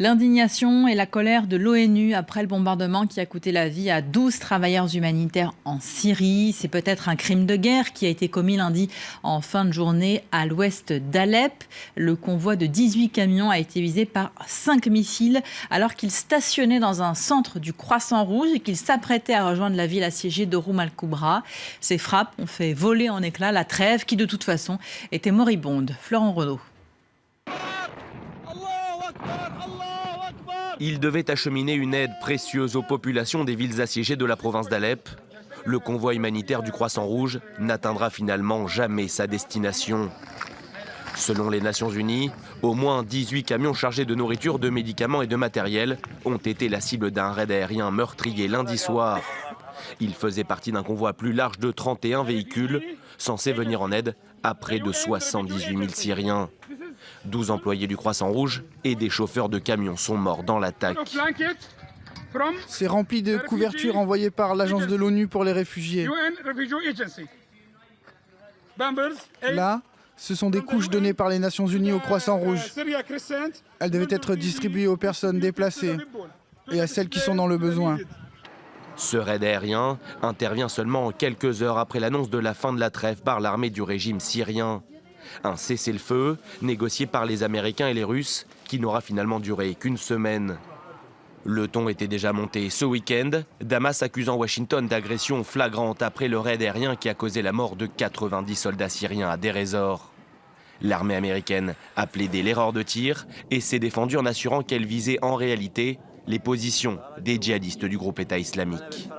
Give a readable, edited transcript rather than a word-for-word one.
L'indignation et la colère de l'ONU après le bombardement qui a coûté la vie à 12 travailleurs humanitaires en Syrie. C'est peut-être un crime de guerre qui a été commis lundi en fin de journée à l'ouest d'Alep. Le convoi de 18 camions a été visé par 5 missiles alors qu'ils stationnaient dans un centre du Croissant Rouge et qu'ils s'apprêtaient à rejoindre la ville assiégée de Rum al-Kubra. Ces frappes ont fait voler en éclats la trêve qui de toute façon était moribonde. Florent Renaud. Il devait acheminer une aide précieuse aux populations des villes assiégées de la province d'Alep. Le convoi humanitaire du Croissant Rouge n'atteindra finalement jamais sa destination. Selon les Nations Unies, au moins 18 camions chargés de nourriture, de médicaments et de matériel ont été la cible d'un raid aérien meurtrier lundi soir. Il faisait partie d'un convoi plus large de 31 véhicules, censés venir en aide à près de 78 000 Syriens. 12 employés du Croissant Rouge et des chauffeurs de camions sont morts dans l'attaque. C'est rempli de couvertures envoyées par l'agence de l'ONU pour les réfugiés. Là, ce sont des couches données par les Nations Unies au Croissant Rouge. Elles devaient être distribuées aux personnes déplacées et à celles qui sont dans le besoin. Ce raid aérien intervient seulement quelques heures après l'annonce de la fin de la trêve par l'armée du régime syrien. Un cessez-le-feu négocié par les Américains et les Russes qui n'aura finalement duré qu'une semaine. Le ton était déjà monté ce week-end, Damas accusant Washington d'agression flagrante après le raid aérien qui a causé la mort de 90 soldats syriens à Deir ez-Zor. L'armée américaine a plaidé l'erreur de tir et s'est défendue en assurant qu'elle visait en réalité les positions des djihadistes du groupe État islamique.